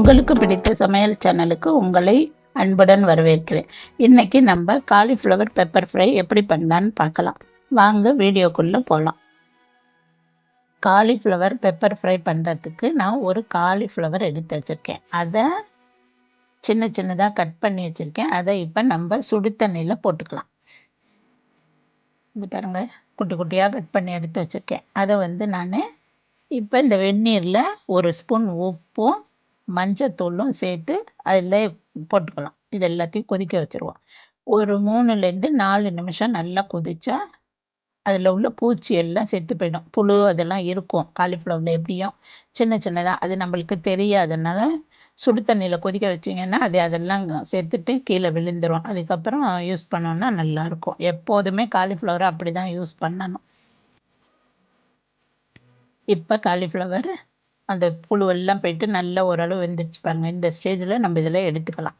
உங்களுக்கு பிடித்த சமையல் சேனலுக்கு உங்களை அன்புடன் வரவேற்கிறேன். இன்னைக்கு நம்ம காலிஃப்ளவர் பெப்பர் ஃப்ரை எப்படி பண்ணலான்னு பார்க்கலாம். வாங்க வீடியோக்குள்ள போகலாம். காலிஃப்ளவர் பெப்பர் ஃப்ரை பண்ணுறதுக்கு நான் ஒரு காலிஃப்ளவர் எடுத்து வச்சுருக்கேன். அதை சின்ன சின்னதாக கட் பண்ணி வச்சுருக்கேன். அதை இப்போ நம்ம சுடு தண்ணியில் போட்டுக்கலாம். இது பாருங்க, குட்டி குட்டியாக கட் பண்ணி எடுத்து வச்சுருக்கேன். அதை நான் இப்போ இந்த வெந்நீரில் ஒரு ஸ்பூன் உப்பும் மஞ்சத்தூளும் சேர்த்து அதில் போட்டுக்கலாம். இது எல்லாத்தையும் கொதிக்க வச்சுருவோம். ஒரு 3லேருந்து 4 நிமிஷம் நல்லா கொதிச்சா அதில் உள்ள பூச்சி எல்லாம் செத்து போயிடும். புழு அதெல்லாம் இருக்கும் காலிஃப்ளவரில், எப்படியும் சின்ன சின்னதாக. அது நம்மளுக்கு தெரியாதனால சுடு தண்ணியில் கொதிக்க வச்சிங்கன்னா அதெல்லாம் செத்துட்டு கீழே விழுந்துடும். அதுக்கப்புறம் யூஸ் பண்ணோன்னா நல்லாயிருக்கும். எப்போதுமே காலிஃப்ளவரை அப்படி தான் யூஸ் பண்ணணும். இப்போ காலிஃப்ளவர் அந்த புழுவெல்லாம் போயிட்டு நல்லா ஓரளவு வெந்துருச்சு பாருங்கள். இந்த ஸ்டேஜில் நம்ம இதில் எடுத்துக்கலாம்.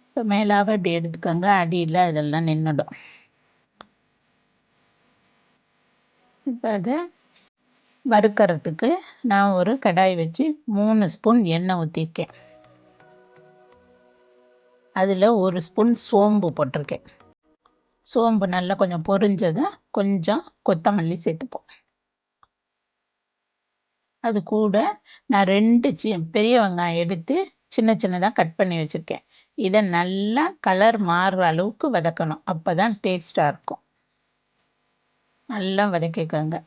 இப்போ மேலாக இப்படி எடுத்துக்கோங்க, அடியில் இதெல்லாம் நின்றுடும். இப்போ அதை வறுக்கிறதுக்கு நான் ஒரு கடாய் வச்சு 3 ஸ்பூன் எண்ணெய் ஊற்றிருக்கேன். அதில் 1 ஸ்பூன் சோம்பு போட்டிருக்கேன். சோம்பு நல்லா கொஞ்சம் பொரிஞ்சதும் கொஞ்சம் கொத்தமல்லி சேர்த்துப்போம். அது கூட நான் 2 பெரிய வெங்காயம் எடுத்து சின்ன சின்னதாக கட் பண்ணி வச்சுருக்கேன். இதை நல்லா கலர் மாறுற அளவுக்கு வதக்கணும். அப்போ தான் டேஸ்ட்டாக இருக்கும். நல்லா வதக்கிக்கோங்க.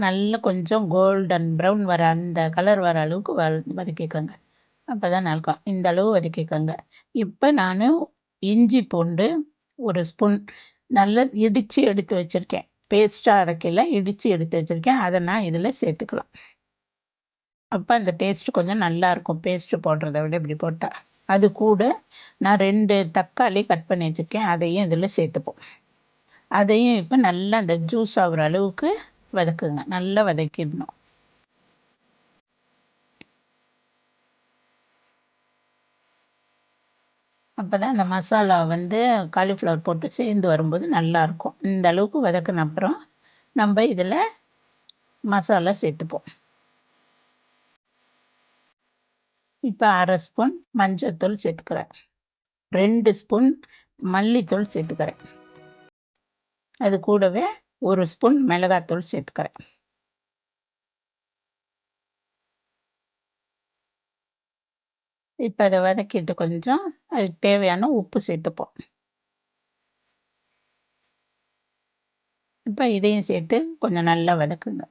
நல்லா கொஞ்சம் கோல்டன் ப்ரௌன் வர அந்த கலர் வர அளவுக்கு வதக்கிக்கோங்க. அப்போ தான் நல்லாயிருக்கும். இந்த அளவு வதக்கிக்கோங்க. இப்போ நான் இஞ்சி பூண்டு 1 ஸ்பூன் நல்லா இடித்து எடுத்து வச்சுருக்கேன். பேஸ்ட்டாக அரைக்கல, இடித்து எடுத்து வச்சுருக்கேன். அதை நான் இதில் சேர்த்துக்கலாம். அப்போ அந்த டேஸ்ட்டு கொஞ்சம் நல்லாயிருக்கும், பேஸ்ட்டு போடுறத விட இப்படி போட்டால். அது கூட நான் 2 தக்காளி கட் பண்ணி வச்சுருக்கேன். அதையும் இதில் சேர்த்துப்போம். அதையும் இப்போ நல்லா அந்த ஜூஸ் ஆகிற அளவுக்கு வதக்குங்க. நல்லா வதக்கிடணும். அப்போ தான் அந்த மசாலா காலிஃப்ளவர் போட்டு சேர்ந்து வரும்போது நல்லாயிருக்கும். இந்த அளவுக்கு வதக்கின அப்புறம் நம்ம இதில் மசாலா சேர்த்துப்போம். இப்போ 1/2 ஸ்பூன் மஞ்சள்தூள் சேர்த்துக்கிறேன். 2 ஸ்பூன் மல்லித்தூள் சேர்த்துக்கிறேன். அது கூடவே 1 ஸ்பூன் மிளகாத்தூள் சேர்த்துக்கிறேன். இப்போ அதை வதக்கிட்டு கொஞ்சம் அதுக்கு தேவையான உப்பு சேர்த்துப்போம். இப்போ இதையும் சேர்த்து கொஞ்சம் நல்லா வதக்குங்க.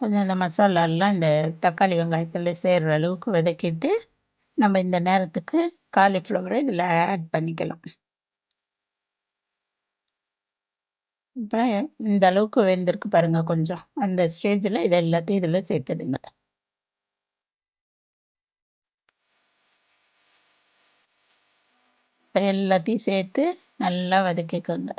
கொஞ்சம் இந்த மசாலாலாம் இந்த தக்காளி வெங்காயத்தில் சேர்கிற அளவுக்கு வதக்கிட்டு நம்ம இந்த நேரத்துக்கு காலிஃப்ளவரை இதில் ஆட் பண்ணிக்கலாம். இப்போ இந்த அளவுக்கு வெந்திருக்கு பாருங்கள். கொஞ்சம் அந்த ஸ்டேஜில் இதை எல்லாத்தையும் இதில் சேர்த்துடுங்க. இப்போ எல்லாத்தையும் சேர்த்து நல்லா வதக்கிக்கோங்க.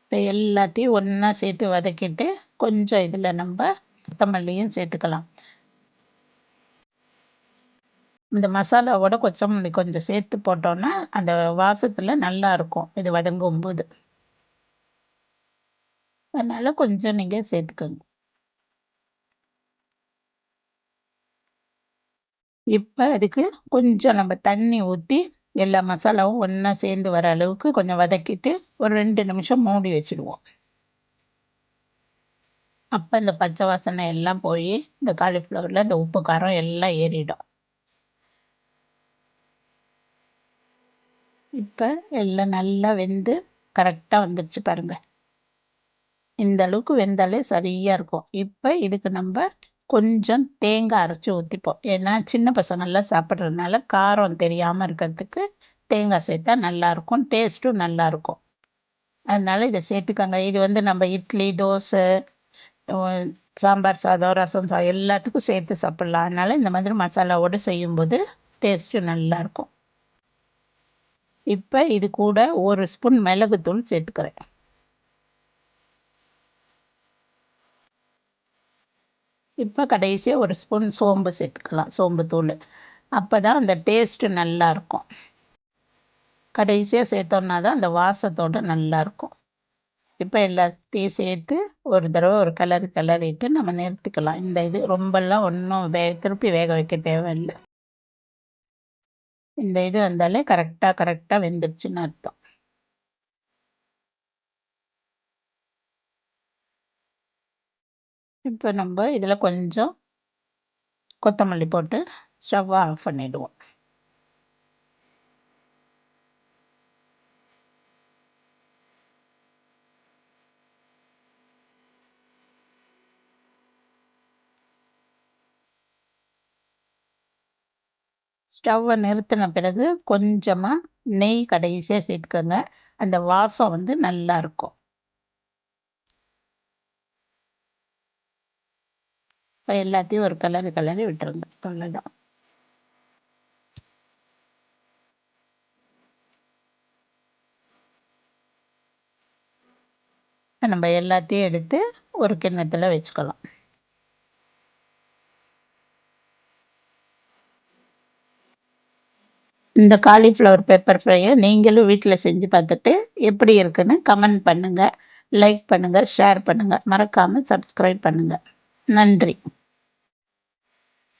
இப்போ எல்லாத்தையும் ஒன்றா சேர்த்து வதக்கிட்டு கொஞ்சம் இதில் நம்ம கொத்தமல்லியும் சேர்த்துக்கலாம். இந்த மசாலாவோட கொத்தமல்லி கொஞ்சம் சேர்த்து போட்டோன்னா அந்த வாசத்தில் நல்லா இருக்கும் இது வதங்கும்போது. அதனால் கொஞ்சம் நீங்கள் சேர்த்துக்கோங்க. இப்போ அதுக்கு கொஞ்சம் நம்ம தண்ணி ஊற்றி எல்லா மசாலாவும் ஒன்றா சேர்ந்து வர அளவுக்கு கொஞ்சம் வதக்கிட்டு ஒரு 2 நிமிஷம் மூடி வச்சுடுவோம். அப்போ இந்த பச்சை வாசனை எல்லாம் போய் இந்த காலிஃப்ளவரில் இந்த உப்பு காரம் எல்லாம் ஏறிடும். இப்போ எல்லாம் நல்லா வெந்து கரெக்டாக வந்துடுச்சு பாருங்கள். இந்த அளவுக்கு வெந்தாலே சரியாக இருக்கும். இப்போ இதுக்கு நம்ம கொஞ்சம் தேங்காய் அரைச்சி ஊற்றிப்போம். ஏன்னா சின்ன பசங்கள்லாம் சாப்பிட்றதுனால காரம் தெரியாமல் இருக்கிறதுக்கு தேங்காய் சேர்த்தா நல்லாயிருக்கும், டேஸ்ட்டும் நல்லாயிருக்கும். அதனால் இதை சேர்த்துக்கோங்க. இது நம்ம இட்லி, தோசை, சாம்பார் சாதம், ரசம் சாதம் எல்லாத்துக்கும் சேர்த்து சாப்பிட்லாம். அதனால் இந்த மாதிரி மசாலாவோடு செய்யும்போது டேஸ்ட்டு நல்லாயிருக்கும். இப்போ இது கூட 1 ஸ்பூன் மிளகுத்தூள் சேர்த்துக்கிறேன். இப்போ கடைசியாக ஒரு ஸ்பூன் சோம்பு சேர்த்துக்கலாம், சோம்பு தூள். அப்போ தான் அந்த டேஸ்ட்டு நல்லாயிருக்கும். கடைசியாக சேர்த்தோம்னா தான் அந்த வாசத்தோடு நல்லாயிருக்கும். இப்போ எல்லாத்தையும் சேர்த்து ஒரு தடவை ஒரு கிளறிட்டு நம்ம நிறுத்திக்கலாம். இந்த இது ரொம்பலாம் ஒன்றும் திருப்பி வேக வைக்க தேவையில்லை. இந்த இது வந்தாலே கரெக்டாக வெந்துருச்சுன்னு அர்த்தம். இப்போ நம்ம இதில் கொஞ்சம் கொத்தமல்லி போட்டு ஸ்டவ்வை ஆஃப் பண்ணிடுவோம். ஸ்டவ்வை நிறுத்தின பிறகு கொஞ்சமாக நெய் கடைசியாக சேர்த்துக்கோங்க. அந்த வாசம் வந்து நல்லா இருக்கும். இப்போ எல்லாத்தையும் ஒரு கிளறி விட்டுருங்க, அவ்வளோதான். நம்ம எல்லாத்தையும் எடுத்து ஒரு கிண்ணத்தில் வச்சுக்கலாம். இந்த காலிஃப்ளவர் பெப்பர் ஃப்ரையை நீங்களும் வீட்டில் செஞ்சு பார்த்துட்டு எப்படி இருக்குன்னு கமெண்ட் பண்ணுங்கள், லைக் பண்ணுங்கள், ஷேர் பண்ணுங்கள். மறக்காமல் சப்ஸ்கிரைப் பண்ணுங்கள். நன்றி.